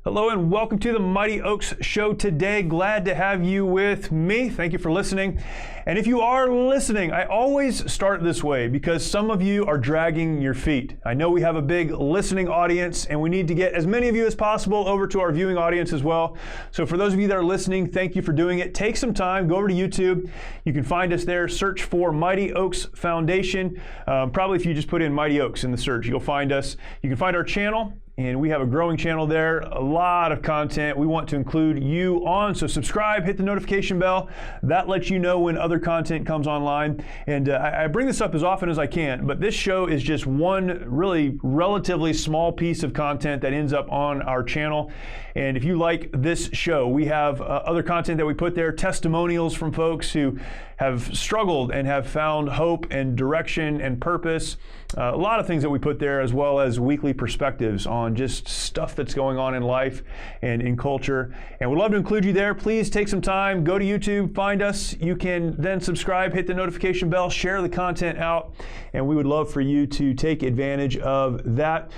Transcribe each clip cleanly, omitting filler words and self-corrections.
Hello and welcome to the Mighty Oaks Show today. Glad to have you with me. Thank you for listening. And if you are listening, I always start this way because some of you are dragging your feet. I know we have a big listening audience and we need to get as many of you as possible over to our viewing audience as well. So for those of you that are listening, thank you for doing it. Take some time, go over to YouTube. You can find us there. Search for Mighty Oaks Foundation. Probably if you just put in Mighty Oaks in the search, you'll find us. You can find our channel. And we have a growing channel there, a lot of content we want to include you on. So subscribe, hit the notification bell. That lets you know when other content comes online. And I bring this up as often as I can, but this show is just one really relatively small piece of content that ends up on our channel. And if you like this show, we have other content that we put there, testimonials from folks who have struggled and have found hope and direction and purpose. A lot of things that we put there, as well as weekly perspectives on just stuff that's going on in life and in culture. And we'd love to include you there. Please take some time, go to YouTube, find us. You can then subscribe, hit the notification bell, share the content out, and we would love for you to take advantage of that.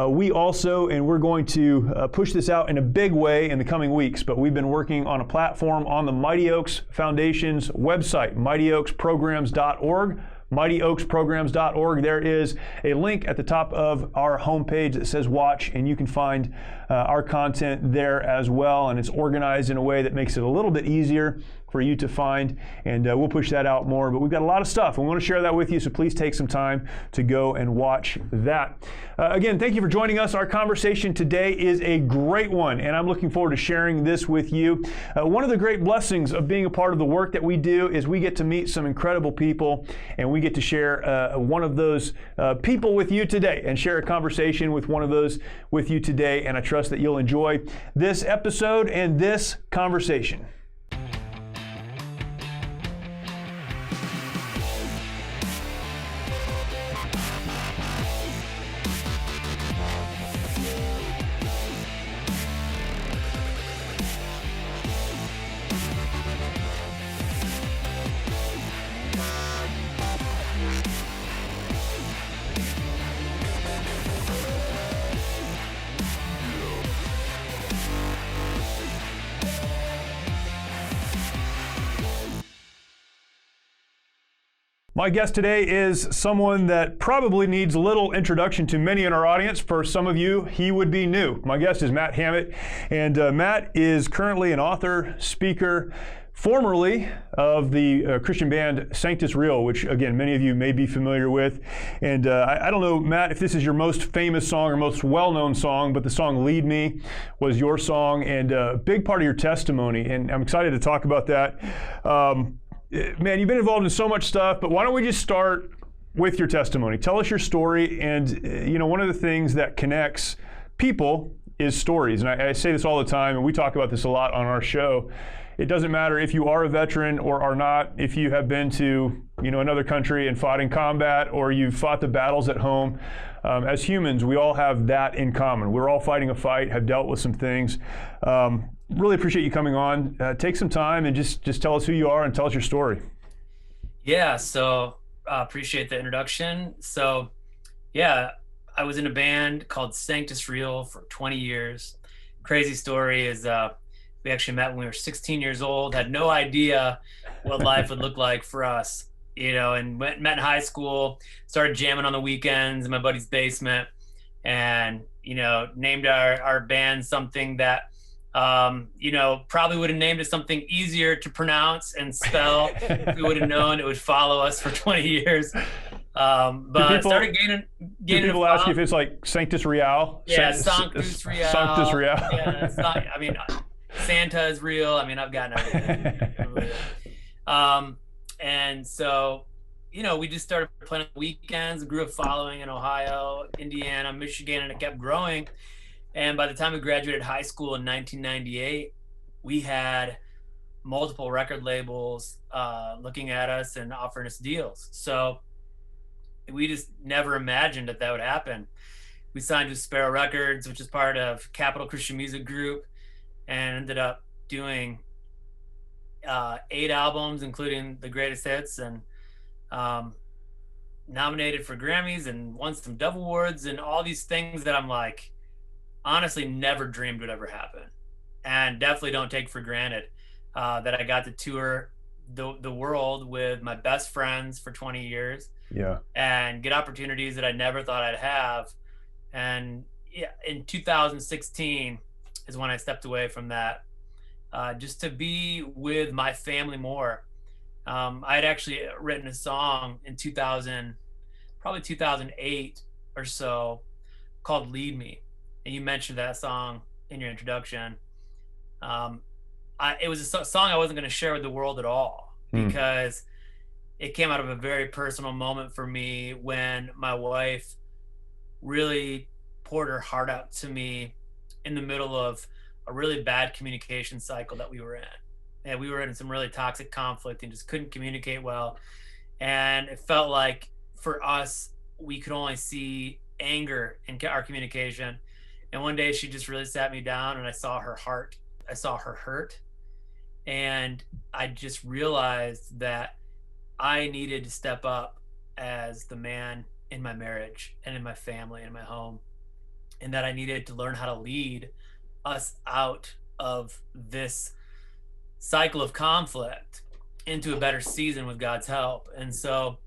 We also, and we're going to push this out in a big way in the coming weeks, but we've been working on a platform on the Mighty Oaks Foundation's website, mightyoaksprograms.org. mightyoaksprograms.org. There is a link at the top of our homepage that says watch, and you can find our content there as well. And it's organized in a way that makes it a little bit easier for you to find, and we'll push that out more. But we've got a lot of stuff, and we want to share that with you, so please take some time to go and watch that. Again, thank you for joining us. Our conversation today is a great one, and I'm looking forward to sharing this with you. One of the great blessings of being a part of the work that we do is we get to meet some incredible people, and we get to share one of those people with you today and share a conversation with one of those with you today. And I trust that you'll enjoy this episode and this conversation. My guest today is someone that probably needs little introduction to many in our audience. For some of you, he would be new. My guest is Matt Hammitt, and Matt is currently an author, speaker, formerly of the Christian band Sanctus Real, which again, many of you may be familiar with. And I don't know, Matt, if this is your most famous song or most well-known song, but the song Lead Me was your song and a big part of your testimony. And I'm excited to talk about that. Man, you've been involved in so much stuff, but why don't we just start with your testimony? Tell us your story. And one of the things that connects people is stories. And I say this all the time, and we talk about this a lot on our show. It doesn't matter if you are a veteran or are not, if you have been to another country and fought in combat, or you've fought the battles at home. As humans, we all have that in common. We're all fighting a fight, have dealt with some things. Really appreciate you coming on. Take some time and just tell us who you are and tell us your story. Yeah, so appreciate the introduction. So yeah, I was in a band called Sanctus Real for 20 years. Crazy story is we actually met when we were 16 years old, had no idea what life would look like for us, and met in high school, started jamming on the weekends in my buddy's basement, and, named our band something that, probably would have named it something easier to pronounce and spell. If we would have known it would follow us for 20 years. But started gaining. People ask you if it's like Sanctus Real? Yeah, Sanctus Real. Sanctus Real. Yeah, it's not, Santa is real. I've gotten everything. And so, we just started playing on the weekends, grew a following in Ohio, Indiana, Michigan, and it kept growing. And by the time we graduated high school in 1998, we had multiple record labels looking at us and offering us deals. So we just never imagined that would happen. We signed with Sparrow Records, which is part of Capital Christian Music Group, and ended up doing 8 albums, including the greatest hits, and nominated for Grammys and won some Dove Awards and all these things that I'm like, honestly never dreamed would ever happen, and definitely don't take for granted that I got to tour the world with my best friends for 20 years Yeah. and get opportunities that I never thought I'd have. And yeah, in 2016 is when I stepped away from that, just to be with my family more. I had actually written a song in 2000, probably 2008 or so, called "Lead Me," and you mentioned that song in your introduction. Um, it was a song I wasn't going to share with the world at all Hmm. because it came out of a very personal moment for me when my wife really poured her heart out to me in the middle of a really bad communication cycle that we were in. And we were in some really toxic conflict and just couldn't communicate well. And it felt like for us, we could only see anger in our communication. And one day she just really sat me down and I saw her heart. I saw her hurt. And I just realized that I needed to step up as the man in my marriage and in my family and in my home, and that I needed to learn how to lead us out of this cycle of conflict into a better season with God's help. And so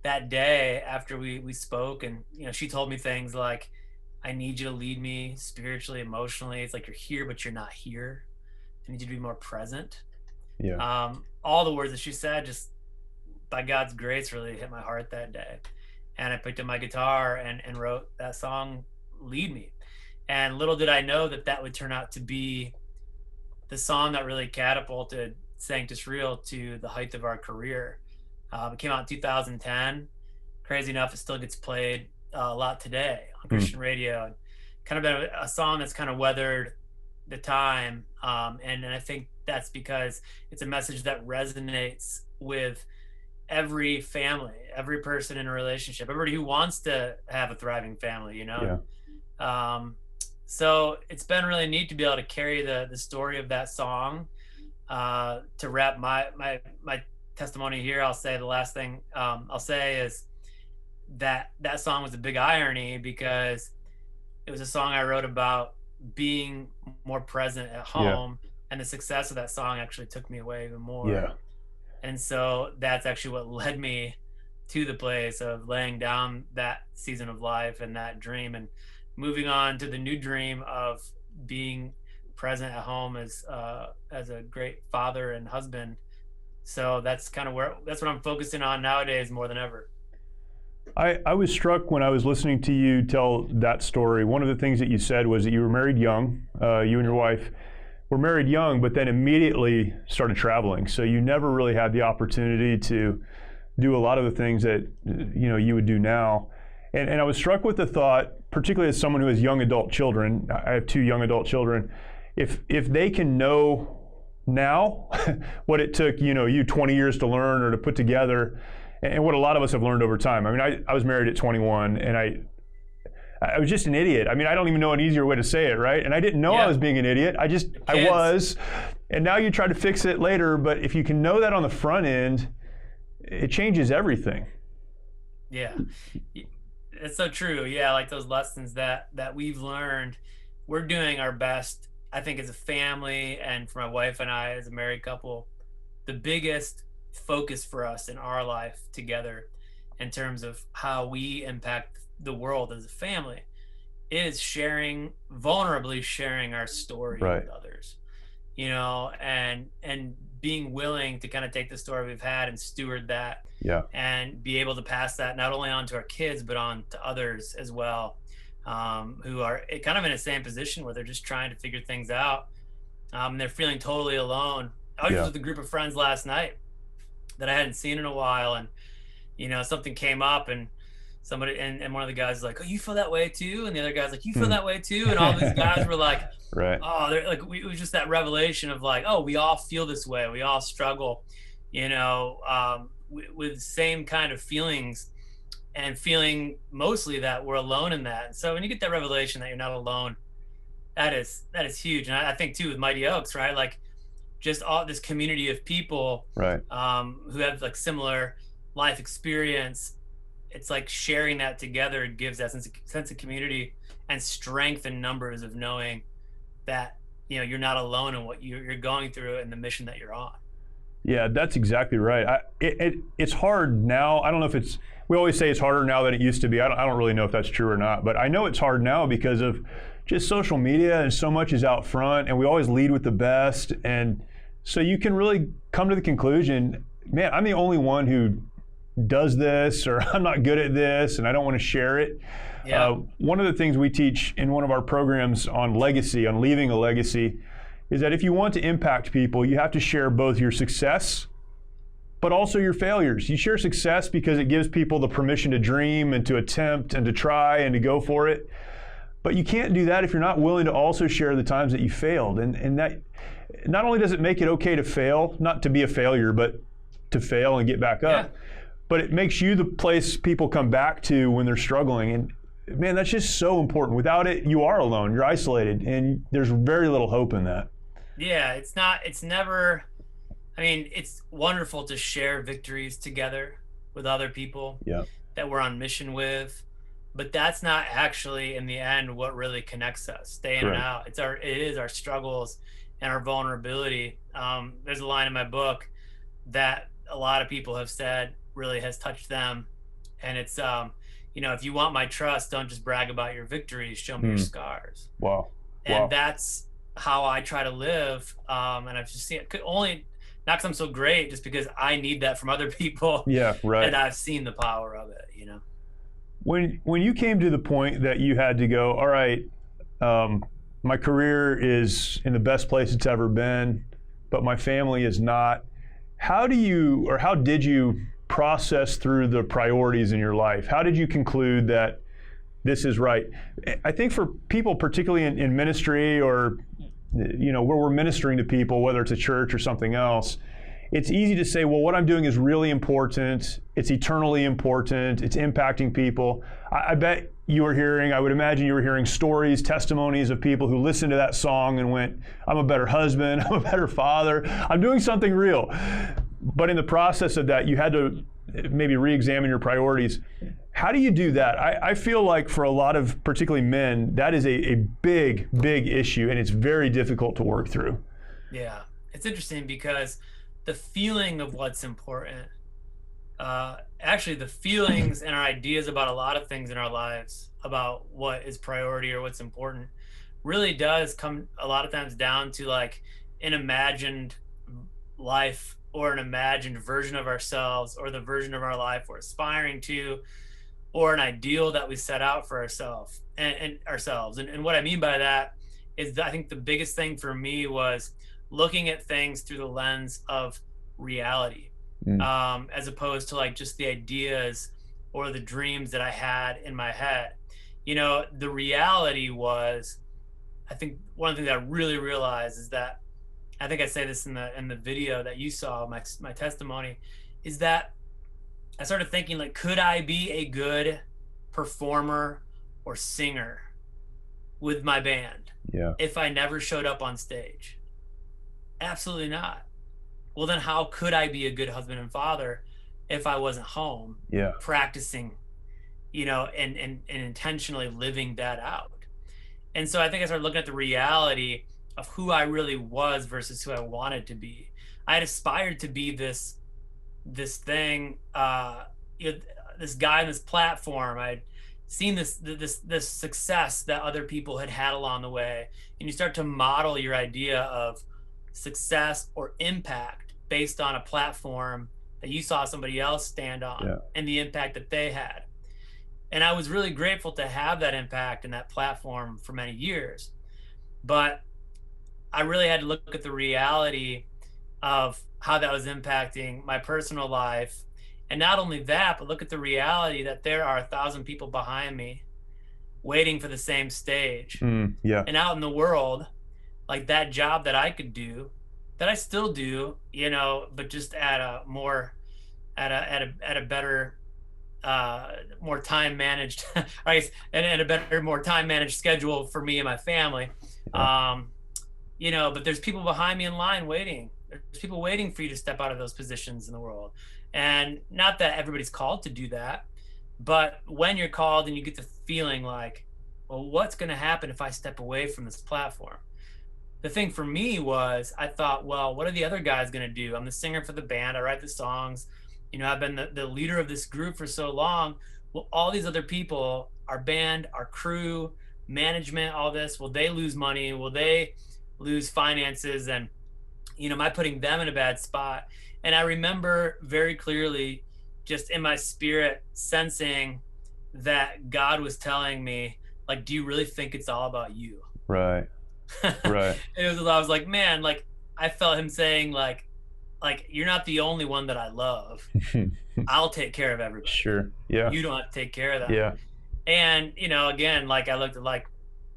that day after we spoke, and she told me things like, I need you to lead me spiritually, emotionally. It's like you're here but you're not here. I need you to be more present. Yeah. All the words that she said, just by God's grace, really hit my heart that day. And I picked up my guitar and wrote that song, "Lead Me." And little did I know that that would turn out to be the song that really catapulted Sanctus Real to the height of our career. It came out in 2010. Crazy enough, it still gets played a lot today on Christian radio. And kind of been a song that's kind of weathered the time. And I think that's because it's a message that resonates with every family, every person in a relationship, everybody who wants to have a thriving family, Yeah. So it's been really neat to be able to carry the story of that song. To wrap my testimony here, I'll say the last thing I'll say is that song was a big irony because it was a song I wrote about being more present at home, and the success of that song actually took me away even more. Yeah. And so that's actually what led me to the place of laying down that season of life and that dream and moving on to the new dream of being present at home as a great father and husband. So that's kind of that's what I'm focusing on nowadays more than ever. I was struck when I was listening to you tell that story. One of the things that you said was that you were married young, you and your wife were married young, but then immediately started traveling. So you never really had the opportunity to do a lot of the things that you would do now. And I was struck with the thought, particularly as someone who has young adult children. I have 2 young adult children. If they can know now what it took you 20 years to learn or to put together, and what a lot of us have learned over time. I mean, I was married at 21, and I was just an idiot. I mean, I don't even know an easier way to say it, right? And I didn't know I was being an idiot. I was. And now you try to fix it later, but if you can know that on the front end, it changes everything. Yeah, it's so true. Yeah, like those lessons that we've learned, we're doing our best, I think, as a family, and for my wife and I as a married couple, the biggest focus for us in our life together in terms of how we impact the world as a family is vulnerably sharing our story with others, and being willing to kind of take the story we've had and steward that, and be able to pass that not only on to our kids but on to others as well, who are kind of in the same position where they're just trying to figure things out. They're feeling totally alone. I was with a group of friends last night that I hadn't seen in a while, and something came up, and somebody and one of the guys was like, "Oh, you feel that way too?" And the other guy's like, "You feel that way too?" And all these guys were like, "Oh, they're like," it was just that revelation of like, "Oh, we all feel this way. We all struggle, with the same kind of feelings, and feeling mostly that we're alone in that." And so when you get that revelation that you're not alone, that is huge. And I think too with Mighty Oaks, right? Like, just all this community of people who have like similar life experience, it's like sharing that together gives that sense of community and strength in numbers of knowing that, you're not alone in what you're going through and the mission that you're on. Yeah, that's exactly right. It's hard now. I don't know if we always say it's harder now than it used to be. I don't really know if that's true or not, but I know it's hard now because of just social media, and so much is out front, and we always lead with the best. And so you can really come to the conclusion, man, I'm the only one who does this, or I'm not good at this, and I don't want to share it. Yeah. One of the things we teach in one of our programs on legacy, on leaving a legacy, is that if you want to impact people, you have to share both your success, but also your failures. You share success because it gives people the permission to dream and to attempt and to try and to go for it. But you can't do that if you're not willing to also share the times that you failed. And that not only does it make it okay to fail, not to be a failure, but to fail and get back up, but it makes you the place people come back to when they're struggling. And man, that's just so important. Without it, you are alone, you're isolated, and there's very little hope in that. Yeah, it's wonderful to share victories together with other people that we're on mission with, but that's not actually in the end what really connects us day in and out. It is our struggles and our vulnerability. There's a line in my book that a lot of people have said really has touched them, and it's if you want my trust, don't just brag about your victories, show me your scars. Wow. And that's how I try to live. And I've just seen it only not because I'm so great, just because I need that from other people. Yeah, right. And I've seen the power of it, When you came to the point that you had to go, all right, my career is in the best place it's ever been, but my family is not. How did you process through the priorities in your life? How did you conclude that this is right? I think for people, particularly in ministry or where we're ministering to people, whether it's a church or something else, it's easy to say, well, what I'm doing is really important. It's eternally important. It's impacting people. I bet I would imagine you were hearing stories, testimonies of people who listened to that song and went, I'm a better husband, I'm a better father, I'm doing something real. But in the process of that, you had to maybe re-examine your priorities. How do you do that? I feel like for a lot of particularly men, that is a big, big issue, and it's very difficult to work through. Yeah, it's interesting because the feeling of what's important, actually the feelings and our ideas about a lot of things in our lives, about what is priority or what's important, really does come a lot of times down to like an imagined life or an imagined version of ourselves, or the version of our life we're aspiring to, or an ideal that we set out for ourselves and what I mean by that is that I think the biggest thing for me was looking at things through the lens of reality, as opposed to like just the ideas or the dreams that I had in my head. The reality was, I think one of the things I really realized is that, I think I say this in the video that you saw, my testimony, is that I started thinking, like, could I be a good performer or singer with my band if I never showed up on stage? Absolutely not. Well, then how could I be a good husband and father if I wasn't home practicing, and intentionally living that out? And so I think I started looking at the reality of who I really was versus who I wanted to be. I had aspired to be this thing, this guy on this platform. I'd seen this success that other people had along the way, and you start to model your idea of success or impact based on a platform that you saw somebody else stand on and the impact that they had. And I was really grateful to have that impact and that platform for many years, but I really had to look at the reality of how that was impacting my personal life. And not only that, but look at the reality that there are 1,000 people behind me waiting for the same stage. And out in the world, like that job that I could do, that I still do, but just at a better, more time managed, I guess, and a better, more time managed schedule for me and my family. But there's people behind me in line waiting. There's people waiting for you to step out of those positions in the world. And not that everybody's called to do that, But when you're called and you get the feeling like, well, what's going to happen if I step away from this platform? The thing for me was, I thought, well, what are the other guys going to do? I'm the singer for the band. I write the songs. I've been the leader of this group for so long. Well, all these other people, our band, our crew, management, all this, will they lose money? Will they lose finances? And, am I putting them in a bad spot? And I remember very clearly, just in my spirit, sensing that God was telling me, like, do you really think it's all about you? Right. Right. I was like, man, like, I felt him saying, like, you're not the only one that I love. I'll take care of everybody. Sure. Yeah. You don't have to take care of them. Yeah. And, again, like, I looked at, like,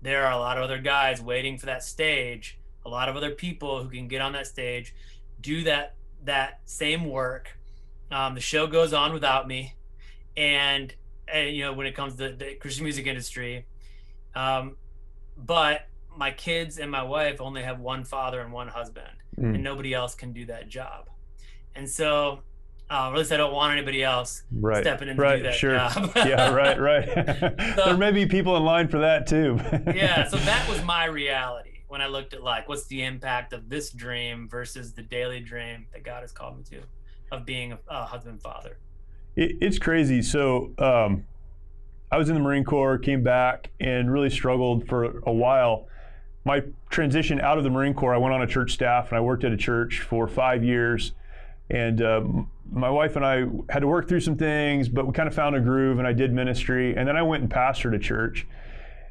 there are a lot of other guys waiting for that stage, a lot of other people who can get on that stage, do that same work. The show goes on without me. And when it comes to the Christian music industry, but my kids and my wife only have one father and one husband, and nobody else can do that job. And so, or at least I don't want anybody else stepping in to do that job. Yeah, right. So, there may be people in line for that too. Yeah, so that was my reality when I looked at, like, what's the impact of this dream versus the daily dream that God has called me to, of being a husband and father. It's crazy. So I was in the Marine Corps, came back, and really struggled for a while. My transition out of the Marine Corps, I went on a church staff, and I worked at a church for 5 years. And my wife and I had to work through some things, but we kind of found a groove, and I did ministry. And then I went and pastored a church.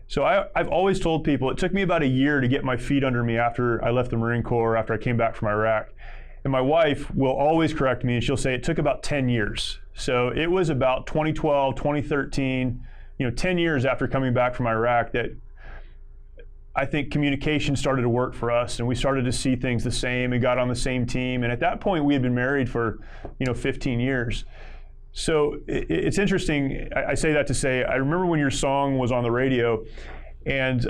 So I've always told people, it took me about a year to get my feet under me after I left the Marine Corps, after I came back from Iraq. And my wife will always correct me, and she'll say it took about 10 years. So it was about 2012, 2013, 10 years after coming back from Iraq that I think communication started to work for us, and we started to see things the same and got on the same team. And at that point, we had been married for 15 years. So it's interesting. I say that to say, I remember when your song was on the radio, and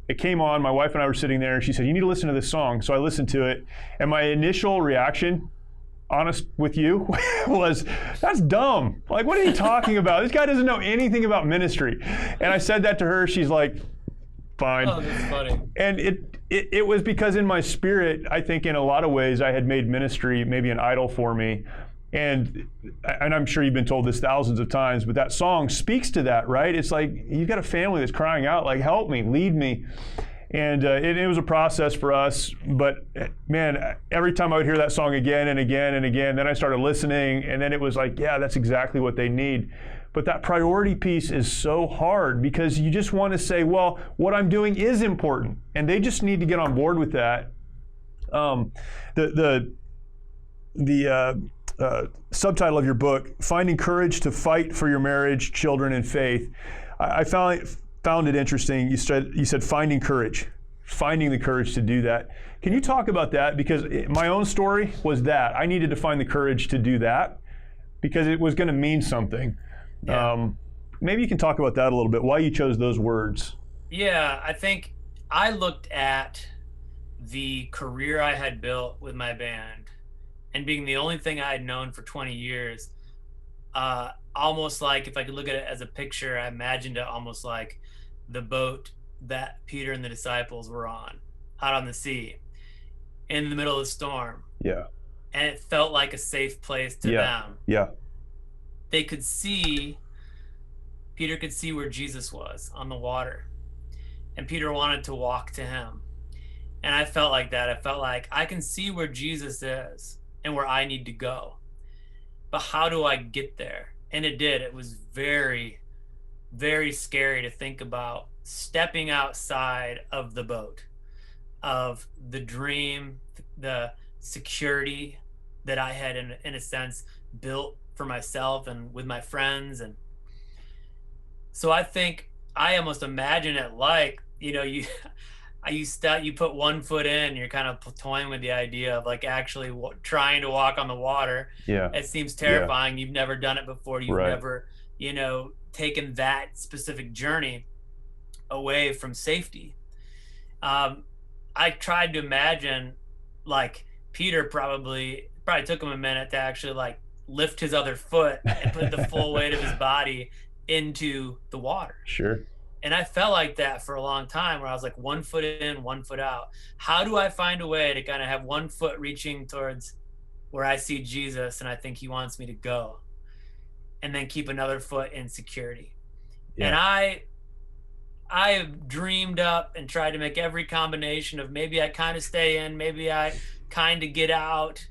it came on. My wife and I were sitting there, and she said, "You need to listen to this song." So I listened to it, and my initial reaction, honest with you, was, "That's dumb. Like, what are you talking about? This guy doesn't know anything about ministry." And I said that to her. She's like, "Fine." Oh, that's funny. And it was because in my spirit, I think in a lot of ways, I had made ministry maybe an idol for me. And I'm sure you've been told this thousands of times, but that song speaks to that, right? It's like, you've got a family that's crying out, like, help me, lead me. And it was a process for us, but man, every time I would hear that song again and again and again, then I started listening, and then it was like, yeah, that's exactly what they need. But that priority piece is so hard, because you just want to say, well, what I'm doing is important, and they just need to get on board with that. The subtitle of your book, Finding Courage to Fight for Your Marriage, Children, and Faith. I found it interesting. You said finding courage, finding the courage to do that. Can you talk about that? Because my own story was that I needed to find the courage to do that, because it was going to mean something. Yeah. Maybe you can talk about that a little bit, why you chose those words. Yeah, I think I looked at the career I had built with my band, and being the only thing I had known for 20 years, almost like, if I could look at it as a picture, I imagined it almost like the boat that Peter and the disciples were on, out on the sea, in the middle of the storm. Yeah. And it felt like a safe place to them. Yeah. They could see, Peter could see where Jesus was on the water, and Peter wanted to walk to him. And I felt like that. I felt like I can see where Jesus is and where I need to go, but how do I get there? And it did. It was very, very scary to think about stepping outside of the boat, of the dream, the security that I had, in a sense, built for myself and with my friends. And so I think I almost imagine it like, you put one foot in, you're kind of toying with the idea of, like, actually trying to walk on the water. Yeah. It seems terrifying. Yeah. You've never done it before. You've right. never, taken that specific journey away from safety. I tried to imagine, like, Peter probably took him a minute to actually, like, lift his other foot and put the full weight of his body into the water. Sure. And I felt like that for a long time, where I was like 1 foot in, 1 foot out. How do I find a way to kind of have 1 foot reaching towards where I see Jesus and I think he wants me to go, and then keep another foot in security? Yeah. And I have dreamed up and tried to make every combination of maybe I kind of stay in, maybe I kind of get out.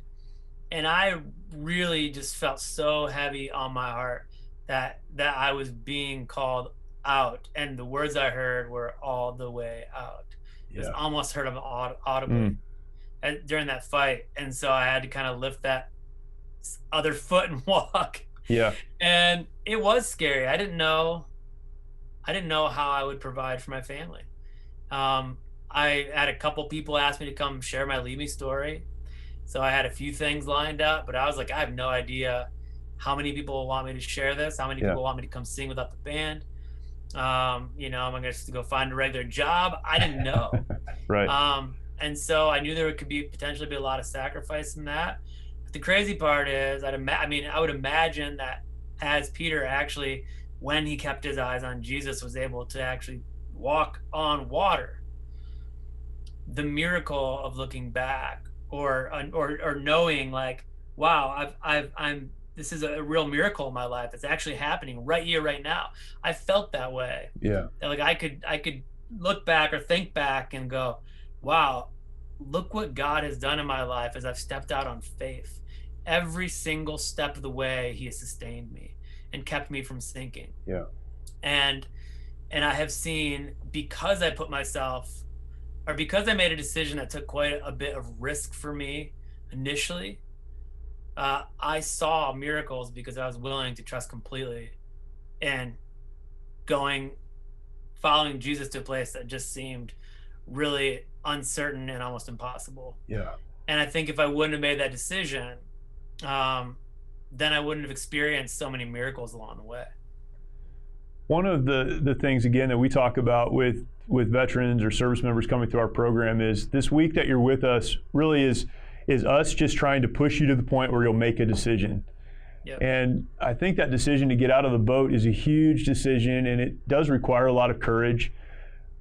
And I really just felt so heavy on my heart that I was being called out, and the words I heard were all the way out. It was almost heard of audibly during that fight. And so I had to kind of lift that other foot and walk. Yeah. And it was scary. I didn't know how I would provide for my family. I had a couple people ask me to come share my Leave Me story. So I had a few things lined up, but I was like, I have no idea how many people will want me to share this, how many people want me to come sing without the band. You know, am I going to go find a regular job? I didn't know. Right. And so I knew there could potentially be a lot of sacrifice in that. But the crazy part is, I would imagine that as Peter actually, when he kept his eyes on Jesus, was able to actually walk on water, the miracle of looking back or knowing like, wow, this is a real miracle in my life that's actually happening right here, right now. I felt that way. Yeah. That like I could look back or think back and go, wow, look what God has done in my life as I've stepped out on faith. Every single step of the way, he has sustained me and kept me from sinking. Yeah. And I have seen, because I put myself, or because I made a decision that took quite a bit of risk for me initially, I saw miracles because I was willing to trust completely and following Jesus to a place that just seemed really uncertain and almost impossible. Yeah. And I think if I wouldn't have made that decision, then I wouldn't have experienced so many miracles along the way. One of the things, again, that we talk about with veterans or service members coming through our program is this week that you're with us really is us just trying to push you to the point where you'll make a decision. Yep. And I think that decision to get out of the boat is a huge decision, and it does require a lot of courage.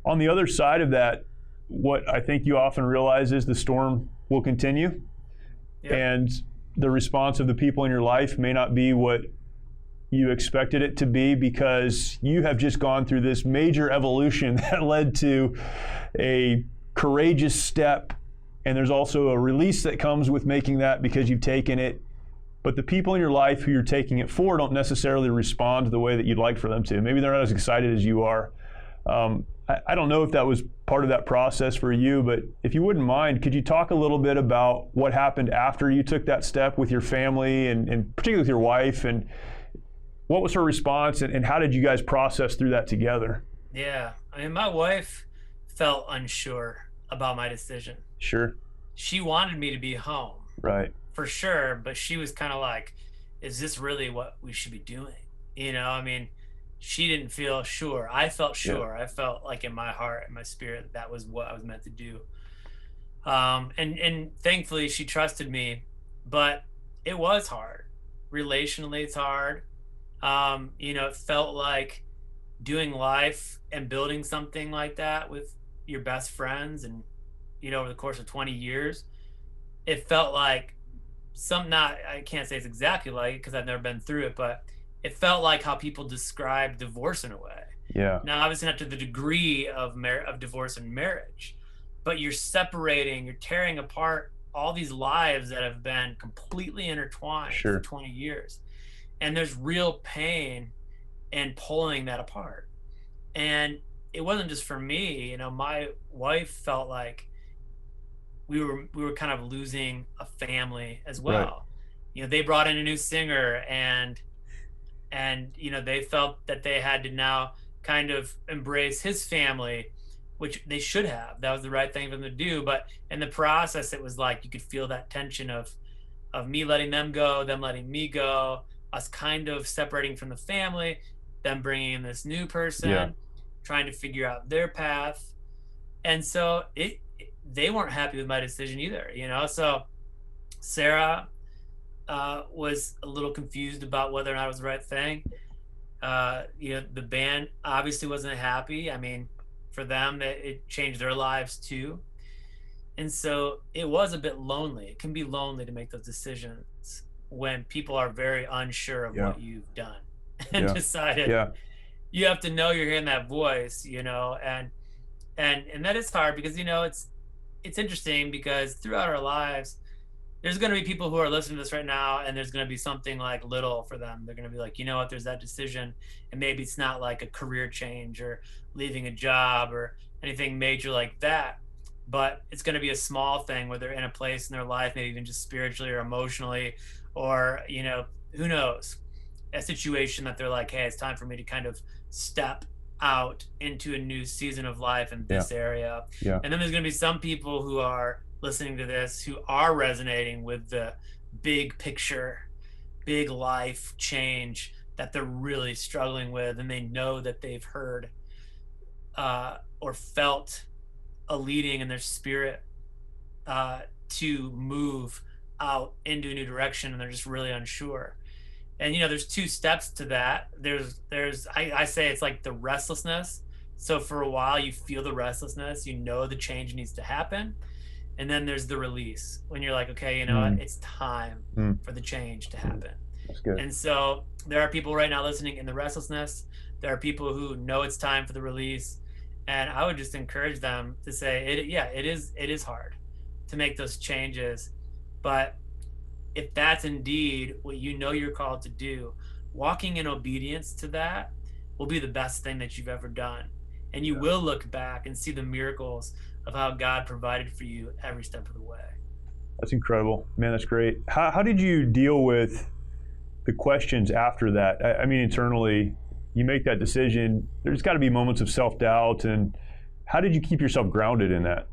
On the other side of that, what I think you often realize is the storm will continue. Yep. And the response of the people in your life may not be what you expected it to be, because you have just gone through this major evolution that led to a courageous step. And there's also a release that comes with making that because you've taken it. But the people in your life who you're taking it for don't necessarily respond the way that you'd like for them to. Maybe they're not as excited as you are. I don't know if that was part of that process for you, but if you wouldn't mind, could you talk a little bit about what happened after you took that step with your family and particularly with your wife, and what was her response, and how did you guys process through that together? Yeah, I mean, my wife felt unsure about my decision. Sure. She wanted me to be home. Right. For sure, but she was kind of like, is this really what we should be doing? You know, I mean, she didn't feel sure. I felt sure. Yeah. I felt like in my heart and my spirit that was what I was meant to do. And thankfully she trusted me, but it was hard. Relationally, it's hard. You know, it felt like doing life and building something like that with your best friends, and you know, over the course of 20 years, it felt like I can't say it's exactly like it because I've never been through it, but it felt like how people describe divorce in a way. Yeah. Now, obviously not to the degree of divorce and marriage, but you're separating, you're tearing apart all these lives that have been completely intertwined for 20 years. And there's real pain in pulling that apart. And it wasn't just for me, you know, my wife felt like we were kind of losing a family as well. Right. You know, they brought in a new singer, and you know, they felt that they had to now kind of embrace his family, which they should have. That was the right thing for them to do. But in the process, it was like you could feel that tension of me letting them go, them letting me go, us kind of separating from the family, them bringing in this new person, trying to figure out their path. And so they weren't happy with my decision either, you know? So Sarah was a little confused about whether or not it was the right thing. The band obviously wasn't happy. I mean, for them, it changed their lives too. And so it was a bit lonely. It can be lonely to make those decisions when people are very unsure of Yeah. what you've done and Yeah. decided. Yeah. You have to know you're hearing that voice, and that is hard because it's interesting because throughout our lives there's going to be people who are listening to this right now, and there's going to be something like little for them. They're going to be like, you know what, there's that decision, and maybe it's not like a career change or leaving a job or anything major like that, but it's going to be a small thing where they're in a place in their life, maybe even just spiritually or emotionally, or who knows, a situation that they're like, hey, it's time for me to kind of step out into a new season of life in this area. Yeah. And then there's going to be some people who are listening to this who are resonating with the big picture, big life change that they're really struggling with, and they know that they've heard or felt a leading in their spirit to move out into a new direction, and they're just really unsure. And there's two steps to that. I say it's like the restlessness. So for a while you feel the restlessness, the change needs to happen. And then there's the release when you're like, okay, what? It's time for the change to happen. That's good. And so there are people right now listening in the restlessness. There are people who know it's time for the release. And I would just encourage them to say, it is hard to make those changes. But if that's indeed what you're called to do, walking in obedience to that will be the best thing that you've ever done. And you will look back and see the miracles of how God provided for you every step of the way. That's incredible. Man, that's great. How did you deal with the questions after that? I mean, internally, you make that decision. There's got to be moments of self-doubt. And how did you keep yourself grounded in that?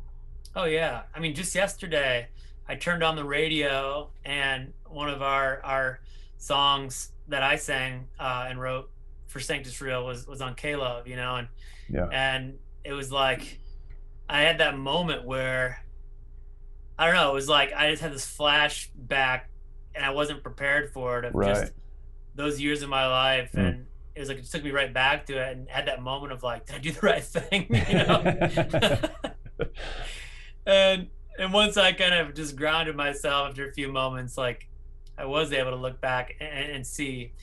Oh, yeah. I mean, just yesterday, I turned on the radio, and one of our songs that I sang and wrote for Sanctus Real was on K-Love, and it was like I had that moment where I don't know, it was like I just had this flashback, and I wasn't prepared for it of just those years of my life, and it was like it just took me right back to it, and had that moment of like, did I do the right thing? And once I kind of just grounded myself after a few moments, like I was able to look back and see.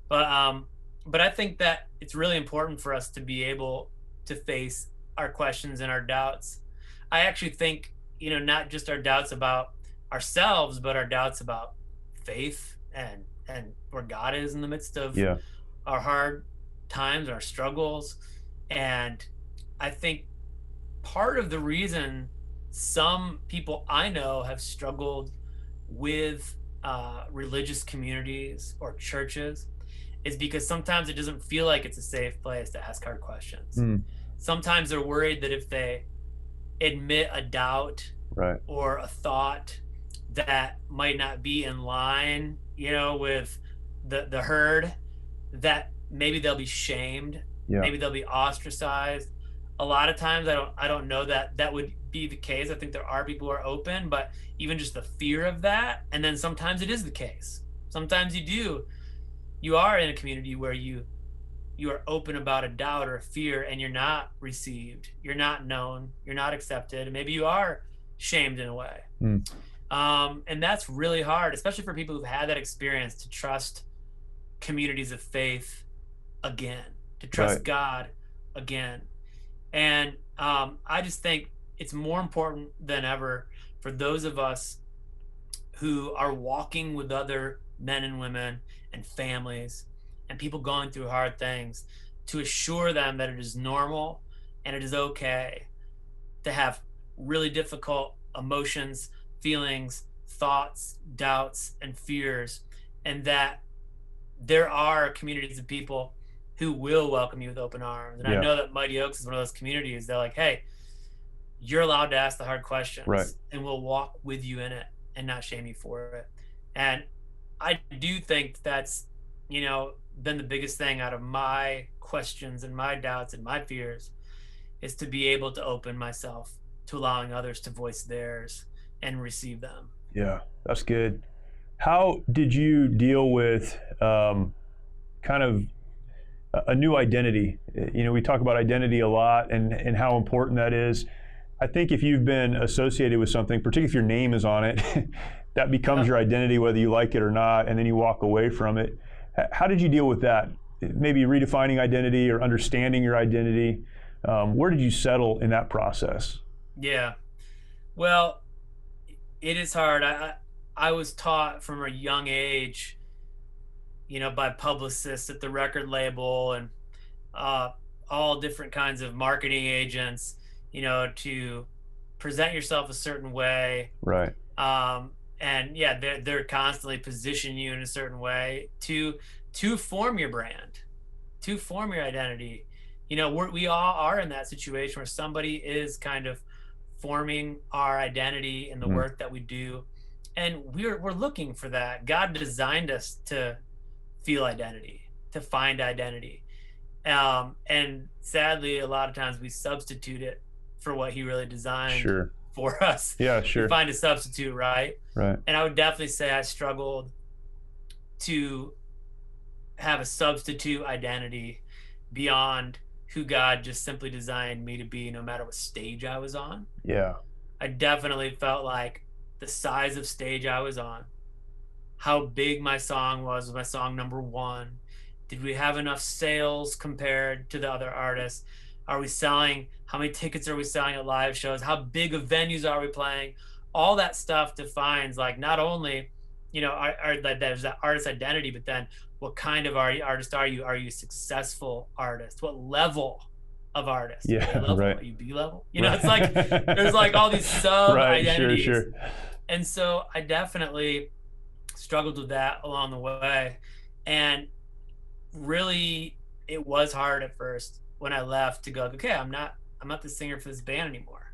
But I think that it's really important for us to be able to face our questions and our doubts. I actually think, not just our doubts about ourselves, but our doubts about faith and where God is in the midst of our hard times, our struggles. And I think part of the reason some people I know have struggled with religious communities or churches is because sometimes it doesn't feel like it's a safe place to ask hard questions. Sometimes they're worried that if they admit a doubt or a thought that might not be in line, with the herd, that maybe they'll be shamed, maybe they'll be ostracized. A lot of times I don't know that would be the case. I think there are people who are open, but even just the fear of that, and then sometimes it is the case. Sometimes you are in a community where you are open about a doubt or a fear, and you're not received, you're not known, you're not accepted, and maybe you are shamed in a way. And that's really hard, especially for people who've had that experience, to trust communities of faith again, to trust God again. And I just think it's more important than ever for those of us who are walking with other men and women and families and people going through hard things, to assure them that it is normal and it is okay to have really difficult emotions, feelings, thoughts, doubts, and fears, and that there are communities of people who will welcome you with open arms. And I know that Mighty Oaks is one of those communities. They're like, hey, you're allowed to ask the hard questions, and we'll walk with you in it and not shame you for it. And I do think that's, been the biggest thing out of my questions and my doubts and my fears, is to be able to open myself to allowing others to voice theirs and receive them. Yeah, that's good. How did you deal with kind of a new identity? You know, we talk about identity a lot and how important that is. I think if you've been associated with something, particularly if your name is on it, that becomes your identity whether you like it or not, and then you walk away from it. How did you deal with that? Maybe redefining identity or understanding your identity. Where did you settle in that process? Yeah. Well, it is hard. I was taught from a young age, by publicists at the record label and uh, all different kinds of marketing agents, to present yourself a certain way. Right. Um, and yeah, they're constantly position you in a certain way to form your brand, to form your identity. We all are in that situation where somebody is kind of forming our identity in the work that we do, and we're looking for that. God designed us to feel identity, to find identity, and sadly, a lot of times we substitute it for what He really designed Sure. for us. Yeah, sure. We find a substitute, right? Right. And I would definitely say I struggled to have a substitute identity beyond who God just simply designed me to be, no matter what stage I was on. Yeah. I definitely felt like the size of stage I was on, how big my song was my song number one. Did we have enough sales compared to the other artists? Are we selling? How many tickets are we selling at live shows? How big of venues are we playing? All that stuff defines, like, not only, there's that artist identity, but then what kind of artist are you? Are you a successful artist? What level of artist? Yeah, A level? right. Are you B level? It's like there's like all these sub identities. Sure. And so I definitely struggled with that along the way. And really, it was hard at first when I left to go, okay, I'm not the singer for this band anymore.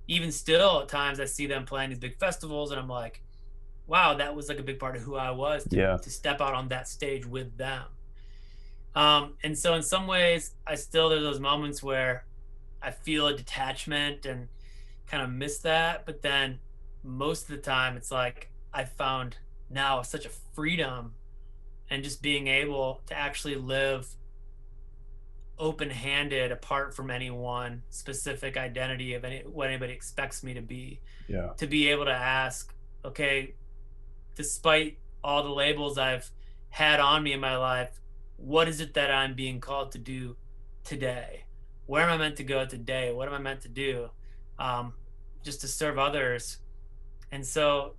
Even still, at times I see them playing these big festivals and I'm like, wow, that was like a big part of who I was to step out on that stage with them. And so in some ways, there's those moments where I feel a detachment and kind of miss that. But then most of the time, it's like I found now such a freedom and just being able to actually live open-handed, apart from any one specific identity of what anybody expects me to be. Yeah. To be able to ask, okay, despite all the labels I've had on me in my life, what is it that I'm being called to do today? Where am I meant to go today? What am I meant to do? Just to serve others. And so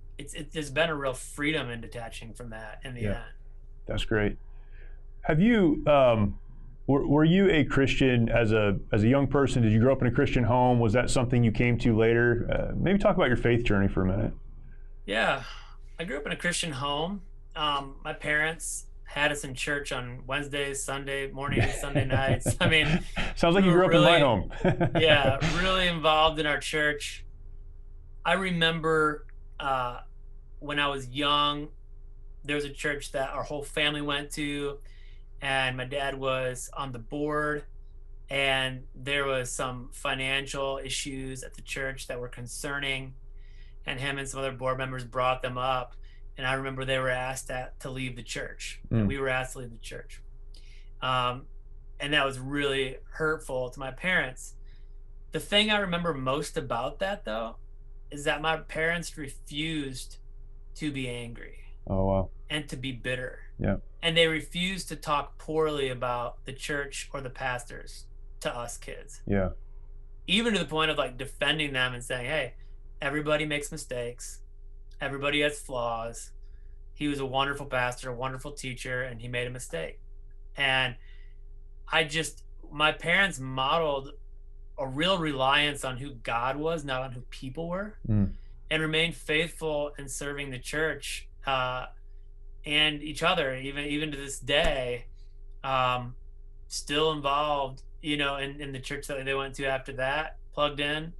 there's been a real freedom in detaching from that in the end. That's great. Have you, were you a Christian as a young person? Did you grow up in a Christian home? Was that something you came to later? Maybe talk about your faith journey for a minute. Yeah. I grew up in a Christian home. My parents had us in church on Wednesdays, Sunday mornings, Sunday nights. I mean, sounds like you grew up in my home. Yeah, really involved in our church. I remember when I was young, there was a church that our whole family went to, and my dad was on the board, and there was some financial issues at the church that were concerning. And him and some other board members brought them up. And I remember they were asked to leave the church. And we were asked to leave the church. And that was really hurtful to my parents. The thing I remember most about that, though, is that my parents refused to be angry. Oh, wow. And to be bitter. Yeah. And they refused to talk poorly about the church or the pastors to us kids. Yeah. Even to the point of like defending them and saying, hey, everybody makes mistakes. Everybody has flaws. He was a wonderful pastor, a wonderful teacher, and he made a mistake. And my parents modeled a real reliance on who God was, not on who people were, and remained faithful in serving the church and each other, even to this day, still involved, in the church that they went to after that, plugged in,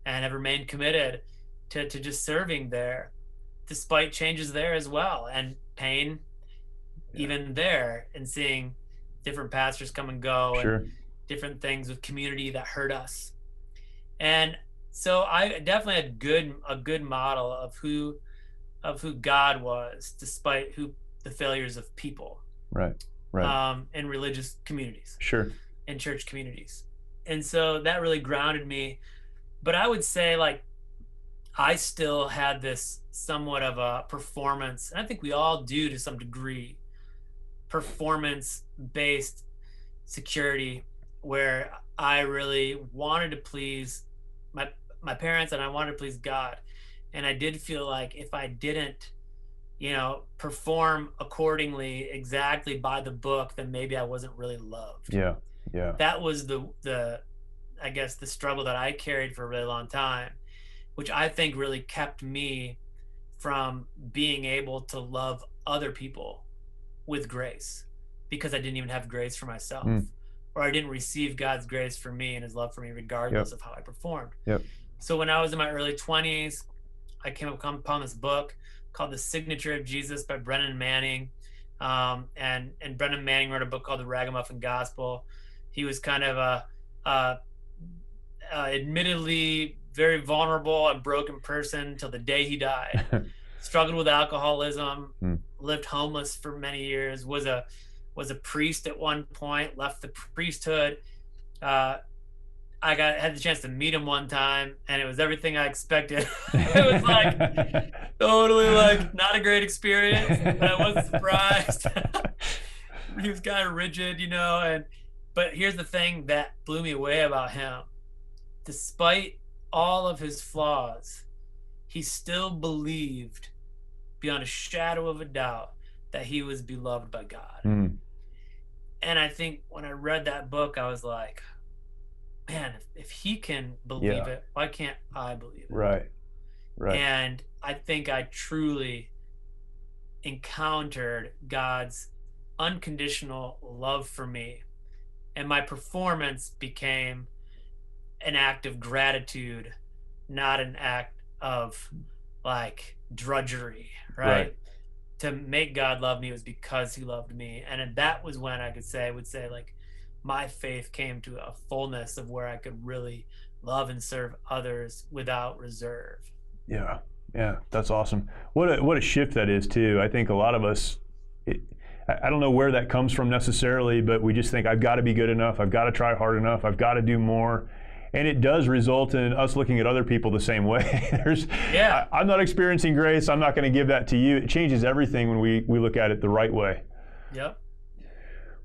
and have remained committed to just serving there, despite changes there as well, and pain even there, and seeing different pastors come and go, and different things with community that hurt us. And so I definitely had a good model of who of who God was, despite the failures of people, Right. Right. in religious communities Sure. and church communities. And so that really grounded me. But I would say, like, I still had this somewhat of a performance, and I think we all do to some degree, performance based security, where I really wanted to please my parents, and I wanted to please God. And I did feel like if I didn't, perform accordingly exactly by the book, then maybe I wasn't really loved. Yeah. Yeah. That was the I guess the struggle that I carried for a really long time, which I think really kept me from being able to love other people with grace, because I didn't even have grace for myself, Mm. or I didn't receive God's grace for me and his love for me regardless Yep. of how I performed. Yep. So when I was in my early 20s, I came upon this book called The Signature of Jesus by Brennan Manning. And Brennan Manning wrote a book called The Ragamuffin Gospel. He was kind of a admittedly very vulnerable and broken person till the day he died. Struggled with alcoholism, lived homeless for many years, was a priest at one point, left the priesthood. I had the chance to meet him one time, and it was everything I expected. It was like totally like not a great experience, but I wasn't surprised. He was kind of rigid, but here's the thing that blew me away about him. Despite all of his flaws, he still believed beyond a shadow of a doubt that he was beloved by God. Mm. And I think when I read that book, I was like, man, if he can believe it, why can't I believe it? Right. Right. And I think I truly encountered God's unconditional love for me, and my performance became an act of gratitude, not an act of like drudgery, right? To make God love me was because he loved me. And that was when I would say like my faith came to a fullness of where I could really love and serve others without reserve. Yeah. Yeah. That's awesome. What a shift that is too. I think a lot of us, I don't know where that comes from necessarily, but we just think I've got to be good enough. I've got to try hard enough. I've got to do more. And it does result in us looking at other people the same way. I'm not experiencing grace. I'm not going to give that to you. It changes everything when we look at it the right way. Yep.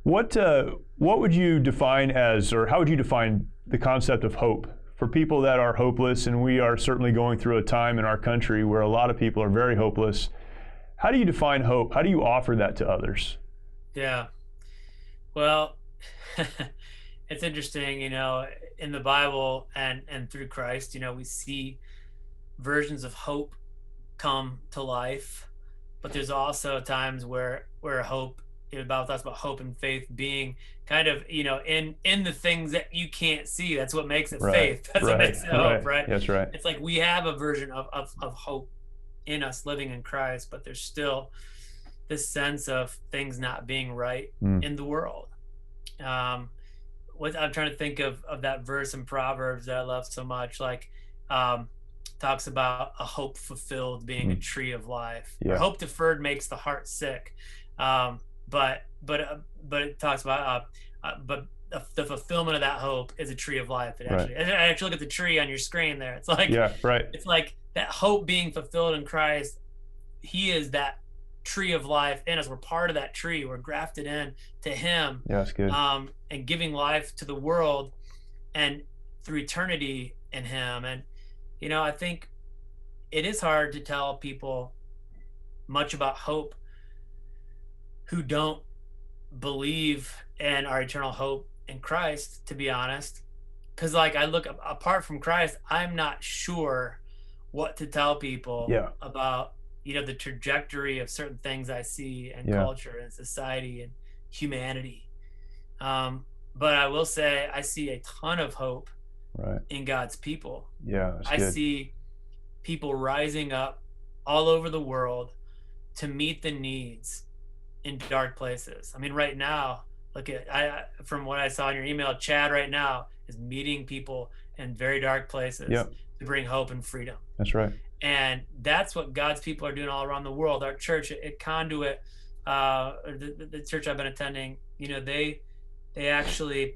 What would you define as, or how would you define the concept of hope for people that are hopeless? And we are certainly going through a time in our country where a lot of people are very hopeless. How do you define hope? How do you offer that to others? Yeah. Well, it's interesting, in the Bible and through Christ, we see versions of hope come to life, but there's also times where hope, the Bible talks about hope and faith being kind of, in the things that you can't see. That's what makes it faith. That's what makes it hope, right? That's right. It's like we have a version of hope in us living in Christ, but there's still this sense of things not being right in the world. What I'm trying to think of that verse in Proverbs that I love so much, like talks about a hope fulfilled being a tree of life. Yeah. Hope deferred makes the heart sick, but it talks about but the fulfillment of that hope is a tree of life. I actually look at the tree on your screen there. It's like It's like that hope being fulfilled in Christ. He is that tree of life in us. We're part of that tree. We're grafted in to him. Yeah, that's good. And giving life to the world and through eternity in him. And I think it is hard to tell people much about hope who don't believe in our eternal hope in Christ, to be honest. Because like I look apart from Christ, I'm not sure what to tell people about the trajectory of certain things I see in culture and society and humanity. But I will say I see a ton of hope in God's people. Yeah, I see people rising up all over the world to meet the needs in dark places. I mean, right now, from what I saw in your email, Chad right now is meeting people in very dark places to bring hope and freedom. That's right. And that's what God's people are doing all around the world. Our church at Conduit, the church I've been attending, they actually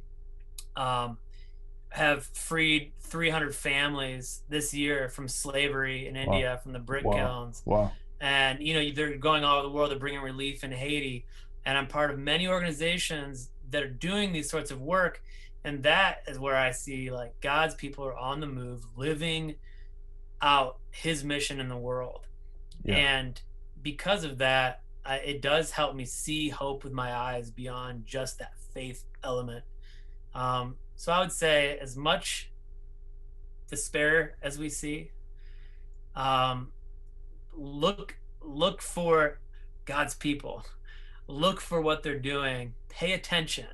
have freed 300 families this year from slavery in India, from the brick kilns. Wow. And, they're going all over the world. They're bringing relief in Haiti. And I'm part of many organizations that are doing these sorts of work. And that is where I see like God's people are on the move, living out his mission in the world. Yeah. And because of that, it does help me see hope with my eyes beyond just that faith element. So I would say, as much despair as we see, look for God's people, look for what they're doing, pay attention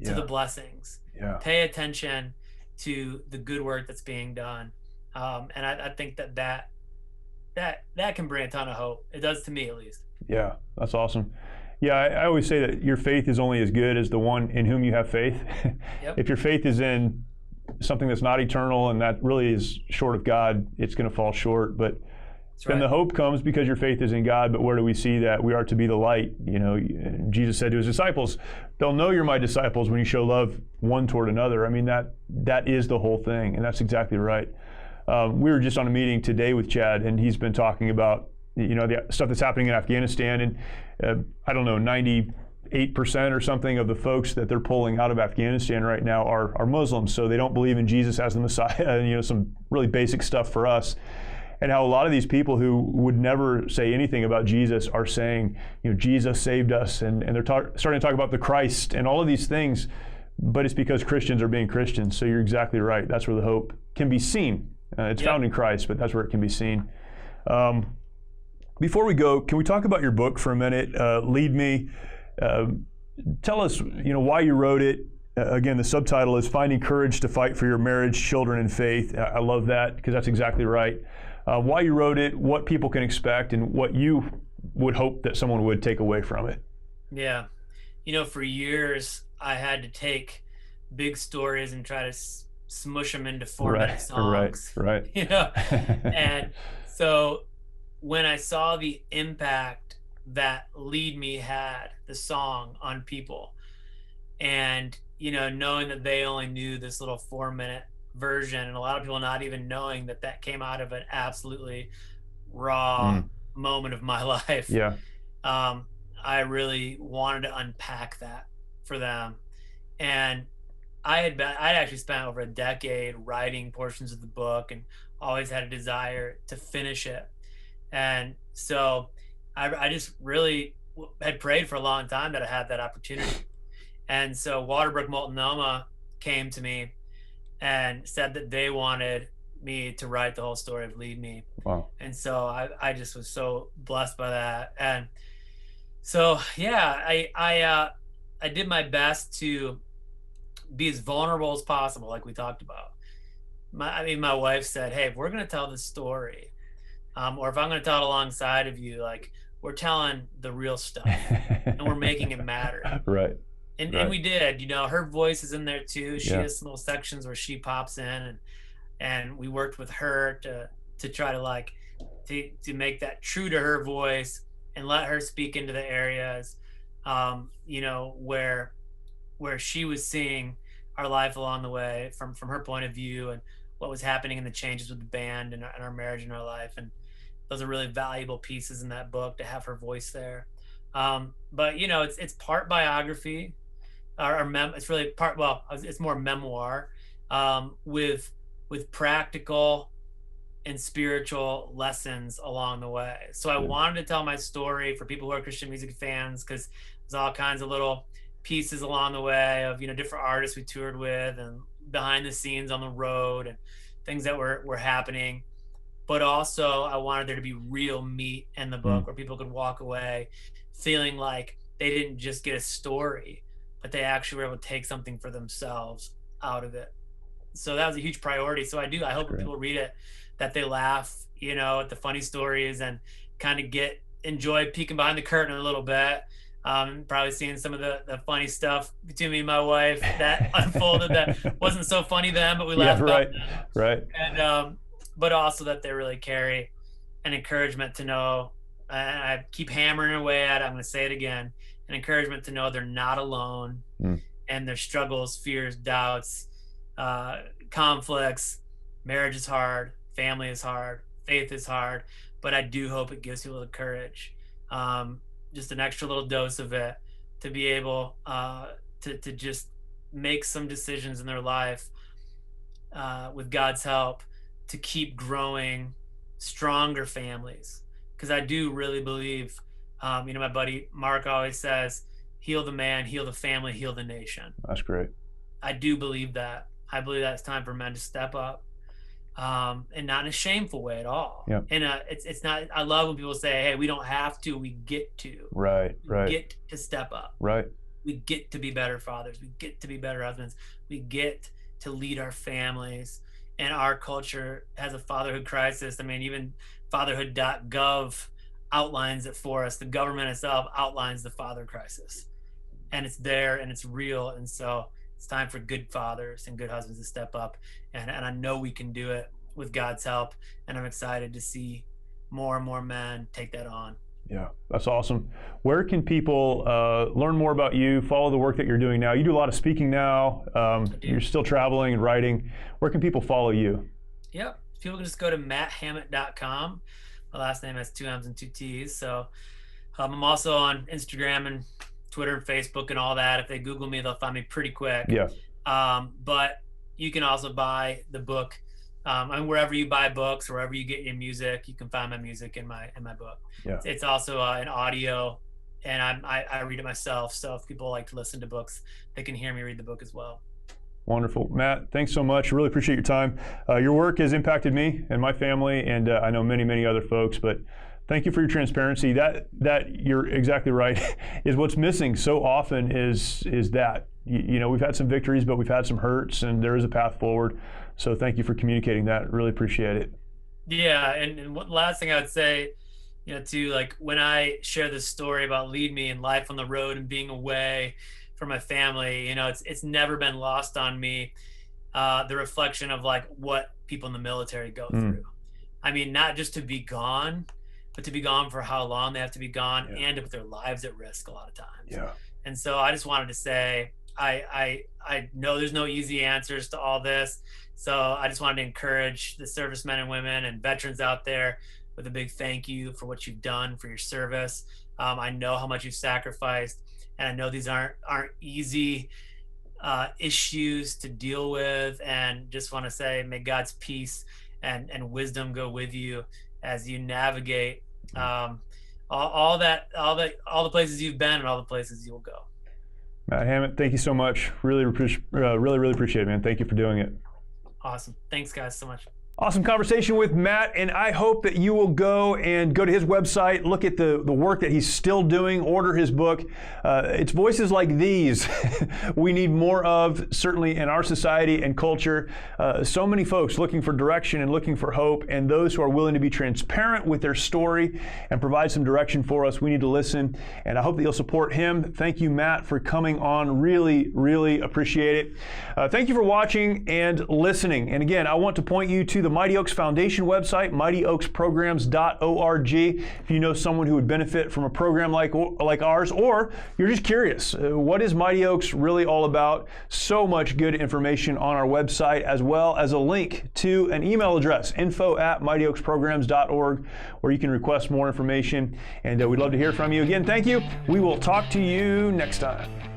to the blessings, pay attention to the good work that's being done. And I think that can bring a ton of hope. It does to me, at least. Yeah, that's awesome. Yeah, I always say that your faith is only as good as the one in whom you have faith. Yep. If your faith is in something that's not eternal and that really is short of God, it's going to fall short. But then the hope comes because your faith is in God. But where do we see that? We are to be the light. Jesus said to his disciples, "They'll know you're my disciples when you show love one toward another." I mean, that is the whole thing, and that's exactly right. We were just on a meeting today with Chad, and he's been talking about the stuff that's happening in Afghanistan, and I don't know, 98% or something of the folks that they're pulling out of Afghanistan right now are Muslims, so they don't believe in Jesus as the Messiah. Some really basic stuff for us. And how a lot of these people who would never say anything about Jesus are saying, Jesus saved us, and they're starting to talk about the Christ and all of these things, but it's because Christians are being Christians. So you're exactly right. That's where the hope can be seen. It's found in Christ, but that's where it can be seen. Before we go, can we talk about your book for a minute? Lead Me. Tell us, why you wrote it. Again, the subtitle is Finding Courage to Fight for Your Marriage, Children, and Faith. I love that because that's exactly right. Why you wrote it, what people can expect, and what you would hope that someone would take away from it. Yeah. For years, I had to take big stories and try to smush them into 4-minute songs. Right. And so when I saw the impact that Lead Me had, the song, on people, and knowing that they only knew this little 4-minute version, and a lot of people not even knowing that came out of an absolutely raw moment of my life. I really wanted to unpack that for them. And I'd actually spent over a decade writing portions of the book and always had a desire to finish it. And so I just really had prayed for a long time that I had that opportunity. And so Waterbrook Multnomah came to me and said that they wanted me to write the whole story of Lead Me. Wow. And so I just was so blessed by that. And so, I did my best to be as vulnerable as possible, like we talked about. My wife said, "Hey, if we're going to tell this story, or if I'm going to tell it alongside of you, like, we're telling the real stuff and we're making it matter." Right. And we did. Her voice is in there too. She has some little sections where she pops in, and we worked with her to try to to make that true to her voice and let her speak into the areas, where she was seeing our life along the way from her point of view, and what was happening in the changes with the band and our marriage and our life. And those are really valuable pieces in that book to have her voice there. But it's part biography, it's really part, it's more memoir, with practical and spiritual lessons along the way. So I wanted to tell my story for people who are Christian music fans, because there's all kinds of little pieces along the way of different artists we toured with, and behind the scenes on the road, and things that were happening. But also I wanted there to be real meat in the book, where people could walk away feeling like they didn't just get a story, but they actually were able to take something for themselves out of it. So that was a huge priority. So I hope when people read it, that they laugh, at the funny stories, and kind of enjoy peeking behind the curtain a little bit. Probably seeing some of the funny stuff between me and my wife that unfolded that wasn't so funny then, but we laughed about that. Right. And but also that they really carry an encouragement to know, I keep hammering away at it, I'm going to say it again, an encouragement to know they're not alone, and their struggles, fears, doubts, conflicts, marriage is hard, family is hard, faith is hard, but I do hope it gives people the courage, just an extra little dose of it, to be able to just make some decisions in their life with God's help to keep growing stronger families. Because I do really believe, my buddy Mark always says, heal the man, heal the family, heal the nation. That's great. I do believe that. I believe that it's time for men to step up, and not in a shameful way at all. Yep. And it's not. I love when people say, "Hey, we don't have to. We get to. Right. We get to step up. Right. We get to be better fathers. We get to be better husbands. We get to lead our families." And our culture has a fatherhood crisis. I mean, even fatherhood.gov outlines it for us. The government itself outlines the father crisis, and it's there and it's real. And so it's time for good fathers and good husbands to step up. And I know we can do it with God's help. And I'm excited to see more and more men take that on. Yeah, that's awesome. Where can people learn more about you, follow the work that you're doing now? You do a lot of speaking now. You're still traveling and writing. Where can people follow you? Yep. People can just go to matthammitt.com. My last name has 2 M's and 2 T's. So I'm also on Instagram and Twitter and Facebook and all that. If they Google me, they'll find me pretty quick. Yeah. But you can also buy the book. And wherever you buy books, wherever you get your music, you can find my music in my book. Yeah. It's also an audio, and I read it myself. So if people like to listen to books, they can hear me read the book as well. Wonderful. Matt, thanks so much. Really appreciate your time. Your work has impacted me and my family, and I know many, many other folks, but thank you for your transparency. That you're exactly right, is what's missing so often is that. We've had some victories, but we've had some hurts, and there is a path forward. So thank you for communicating that. Really appreciate it. Yeah, and one last thing I would say, too, like when I share this story about Lead Me and life on the road and being away from my family, it's never been lost on me, the reflection of like what people in the military go through. I mean, not just to be gone, but to be gone for how long they have to be gone, and to put their lives at risk a lot of times. Yeah. And so I just wanted to say, I know there's no easy answers to all this. So I just wanted to encourage the servicemen and women and veterans out there with a big thank you for what you've done for your service. I know how much you've sacrificed, and I know these aren't easy issues to deal with. And just want to say, may God's peace and wisdom go with you as you navigate all the places you've been and all the places you'll go. Matt Hammitt, thank you so much. Really appreciate it, man. Thank you for doing it. Awesome. Thanks, guys, so much. Awesome conversation with Matt, and I hope that you will go to his website, look at the work that he's still doing, order his book. It's voices like these we need more of, certainly in our society and culture. So many folks looking for direction and looking for hope, and those who are willing to be transparent with their story and provide some direction for us. We need to listen, and I hope that you'll support him. Thank you, Matt, for coming on. Really, really appreciate it. Thank you for watching and listening. And again, I want to point you to the Mighty Oaks Foundation website, mightyoaksprograms.org. If you know someone who would benefit from a program like ours, or you're just curious, what is Mighty Oaks really all about? So much good information on our website, as well as a link to an email address, info@mightyoaksprograms.org, where you can request more information. And we'd love to hear from you. Again, thank you. We will talk to you next time.